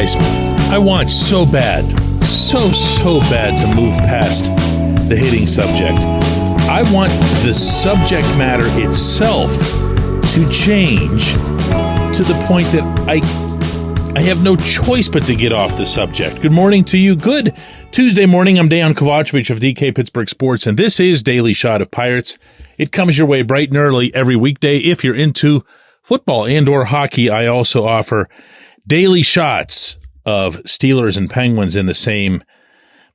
Guys, I want so bad to move past the hitting subject. I want the subject matter itself to change to the point that I have no choice but to get off the subject. Good morning to you. Good Tuesday morning. I'm Dejan Kovacevic of DK Pittsburgh Sports, and this is Daily Shot of Pirates. It comes your way bright and early every weekday. If you're into football and or hockey, I also offer daily shots of Steelers and Penguins in the same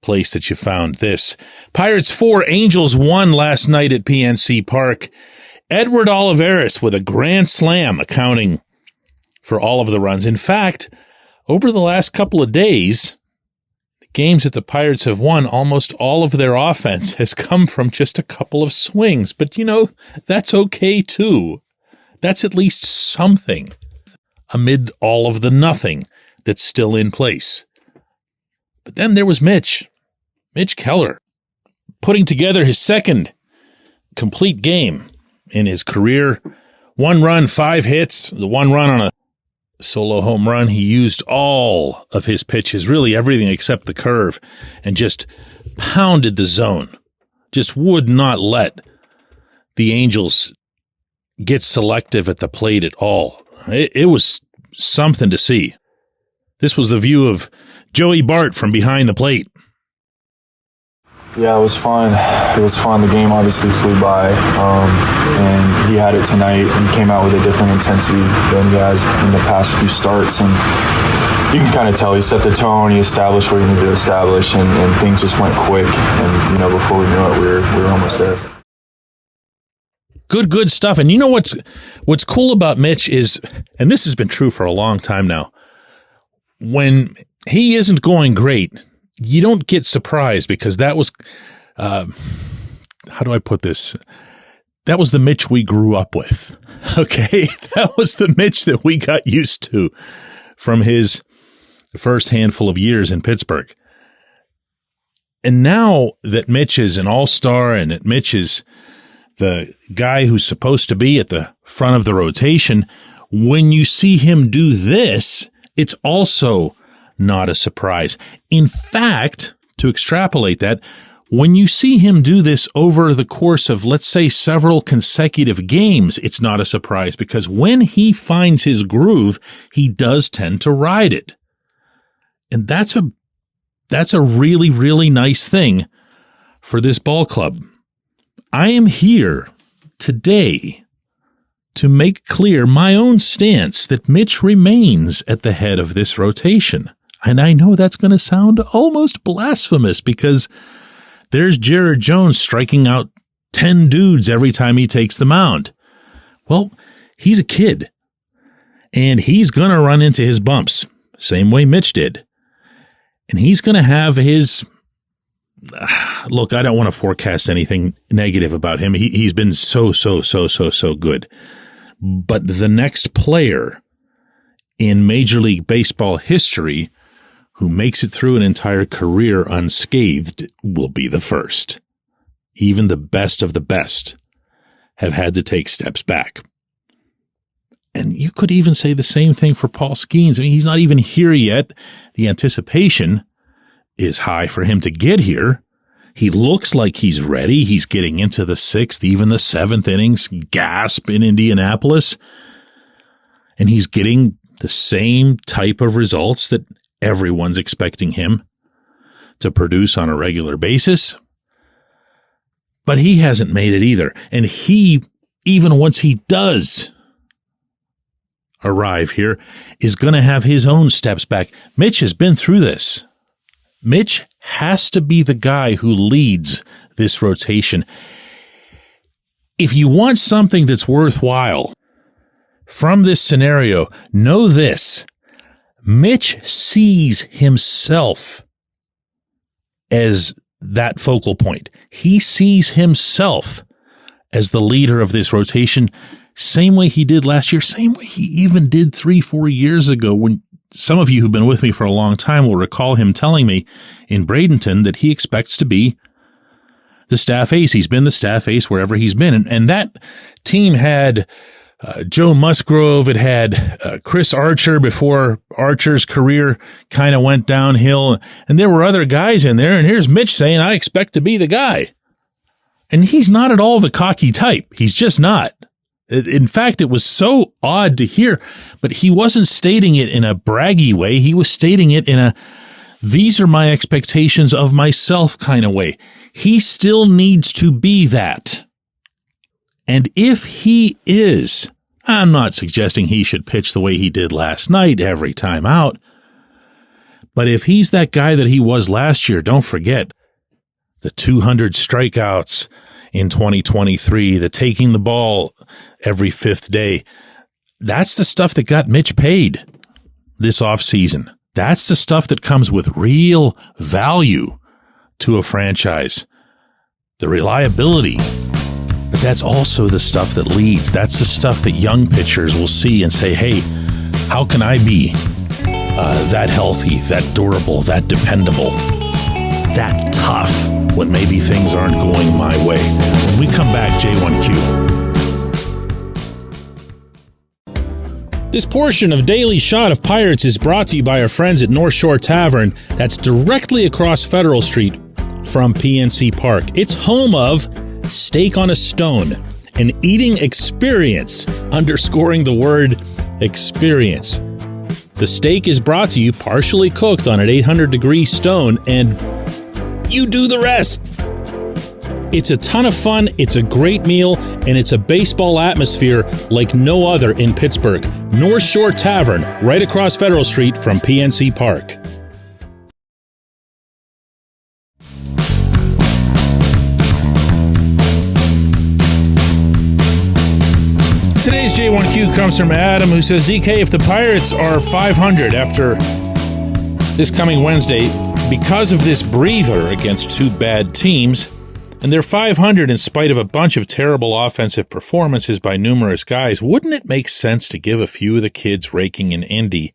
place that you found this. Pirates 4, Angels 1 last night at PNC Park. Edward Olivares with a grand slam accounting for all of the runs. In fact, over the last couple of days, the games that the Pirates have won, almost all of their offense has come from just a couple of swings. But, that's okay too. That's at least something amid all of the nothing that's still in place. But then there was Mitch Keller, putting together his second complete game in his career. 1 run, 5 hits, the 1 run on a solo home run. He used all of his pitches, really everything except the curve, and just pounded the zone. Just would not let the Angels get selective at the plate at all. It was something to see. This was the view of Joey Bart from behind the plate. Yeah, it was fun. The game obviously flew by, and he had it tonight and came out with a different intensity than he has in the past few starts. And you can kind of tell he set the tone, he established what he needed to establish, and things just went quick. And, before we knew it, we were almost there. Good stuff. And what's cool about Mitch is, and this has been true for a long time now, when he isn't going great, you don't get surprised, because that was, how do I put this? That was the Mitch we grew up with. Okay. That was the Mitch that we got used to from his first handful of years in Pittsburgh. And now that Mitch is an all-star and that Mitch is the guy who's supposed to be at the front of the rotation, when you see him do this, it's also not a surprise. In fact, to extrapolate that, when you see him do this over the course of, let's say, several consecutive games, it's not a surprise, because when he finds his groove, he does tend to ride it. And that's a really, really nice thing for this ball club. I am here today to make clear my own stance that Mitch remains at the head of this rotation. And I know that's going to sound almost blasphemous, because there's Jared Jones striking out 10 dudes every time he takes the mound. Well, he's a kid, and he's going to run into his bumps, same way Mitch did. And he's going to have his... Look, I don't want to forecast anything negative about him. He's been so good. But the next player in Major League Baseball history who makes it through an entire career unscathed will be the first. Even the best of the best have had to take steps back. And you could even say the same thing for Paul Skeens. I mean, he's not even here yet. The anticipation is high for him to get here. He looks like he's ready. He's getting into the 6th, even the 7th innings, gasp in Indianapolis. And he's getting the same type of results that everyone's expecting him to produce on a regular basis. But he hasn't made it either. And he, even once he does arrive here, is going to have his own steps back. Mitch has been through this. Mitch has to be the guy who leads this rotation. If you want something that's worthwhile from this scenario, know this. Mitch sees himself as that focal point. He sees himself as the leader of this rotation, same way he did last year, same way he even did 3-4 years ago, when some of you who've been with me for a long time will recall him telling me in Bradenton that he expects to be the staff ace. He's been the staff ace wherever he's been. And that team had Joe Musgrove. It had Chris Archer before Archer's career kind of went downhill. And there were other guys in there. And here's Mitch saying, I expect to be the guy. And he's not at all the cocky type. He's just not. In fact, it was so odd to hear, but he wasn't stating it in a braggy way. He was stating it in a, these are my expectations of myself kind of way. He still needs to be that. And if he is, I'm not suggesting he should pitch the way he did last night every time out, but if he's that guy that he was last year, don't forget the 200 strikeouts in 2023, the taking the ball every fifth day. That's the stuff that got Mitch paid this offseason. That's the stuff that comes with real value to a franchise. The reliability. But that's also the stuff that leads. That's the stuff that young pitchers will see and say, hey, how can I be that healthy, that durable, that dependable, that tough when maybe things aren't going my way? When we come back, J1Q. This portion of Daily Shot of Pirates is brought to you by our friends at Northshore Tavern. That's directly across Federal Street from PNC Park. It's home of Steak on a Stone, an eating experience, underscoring the word experience. The steak is brought to you partially cooked on an 800-degree stone, and you do the rest. It's a ton of fun, it's a great meal, and it's a baseball atmosphere like no other in Pittsburgh. North Shore Tavern, right across Federal Street from PNC Park. Today's J1Q comes from Adam, who says, DK, if the Pirates are 500 after this coming Wednesday, because of this breather against two bad teams, and they're 500 in spite of a bunch of terrible offensive performances by numerous guys, wouldn't it make sense to give a few of the kids raking in Indy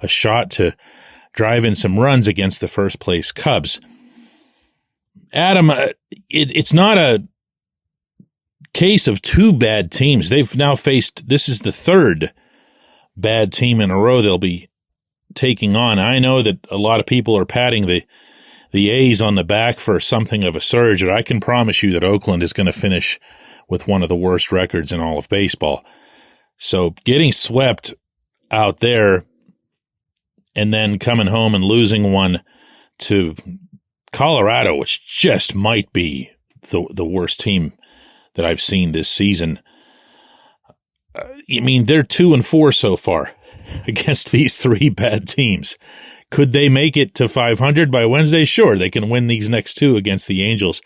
a shot to drive in some runs against the first-place Cubs? Adam, it's not a case of two bad teams. They've now faced, this is the third bad team in a row they'll be taking on. I know that a lot of people are patting the A's on the back for something of a surge, but I can promise you that Oakland is going to finish with one of the worst records in all of baseball. So getting swept out there and then coming home and losing one to Colorado, which just might be the worst team that I've seen this season. I mean, they're 2-4 so far against these three bad teams. Could they make it to 500 by Wednesday? Sure, they can win these next two against the Angels.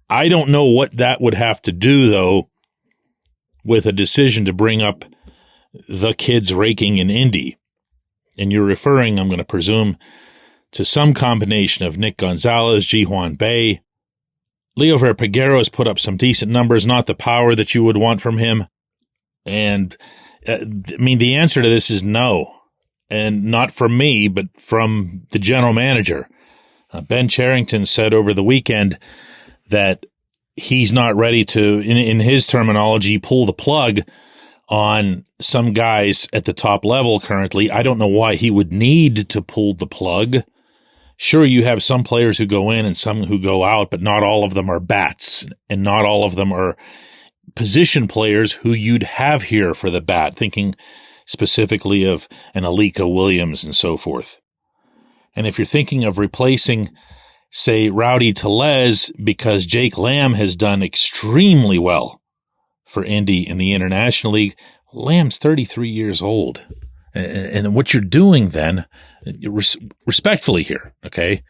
I don't know what that would have to do, though, with a decision to bring up the kids raking in Indy. And you're referring, I'm going to presume, to some combination of Nick Gonzalez, Ji-Hwan Bae. Leover Peguero has put up some decent numbers, not the power that you would want from him. And, I mean, the answer to this is no. And not from me, but from the general manager. Ben Cherington said over the weekend that he's not ready to, in his terminology, pull the plug on some guys at the top level currently. I don't know why he would need to pull the plug. Sure, you have some players who go in and some who go out, but not all of them are bats, and not all of them are position players who you'd have here for the bat, thinking specifically of an Alika Williams and so forth. And if you're thinking of replacing, say, Rowdy Tellez, because Jake Lamb has done extremely well for Indy in the International League, Lamb's 33 years old. And what you're doing then, respectfully here, okay,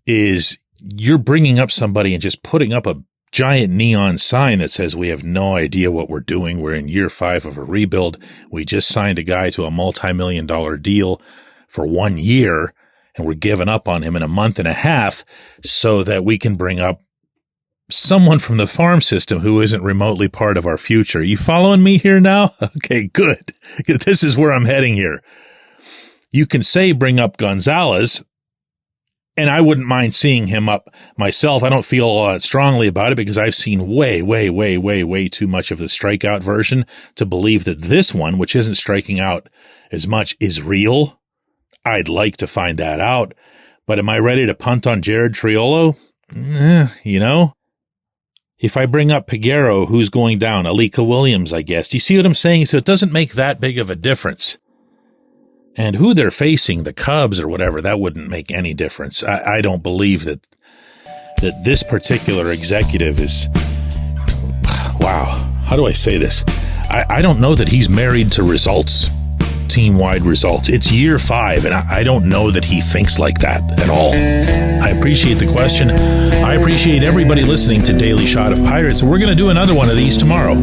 is you're bringing up somebody and just putting up a giant neon sign that says we have no idea what we're doing. We're in year 5 of a rebuild. We just signed a guy to a multi-million-dollar deal for 1 year, and we're giving up on him in a month and a half so that we can bring up someone from the farm system who isn't remotely part of our future. You following me here now? Okay, good. This is where I'm heading here. You can say bring up Gonzalez, And I wouldn't mind seeing him up myself. I don't feel strongly about it because I've seen way too much of the strikeout version to believe that this one, which isn't striking out as much, is real. I'd like to find that out. But am I ready to punt on Jared Triolo? If I bring up Peguero, who's going down? Alika Williams, I guess. Do you see what I'm saying? So it doesn't make that big of a difference. And who they're facing, the Cubs or whatever, that wouldn't make any difference. I don't believe that this particular executive is, wow, how do I say this? I don't know that he's married to results, team-wide results. It's year 5, and I don't know that he thinks like that at all. I appreciate the question. I appreciate everybody listening to Daily Shot of Pirates. We're going to do another one of these tomorrow.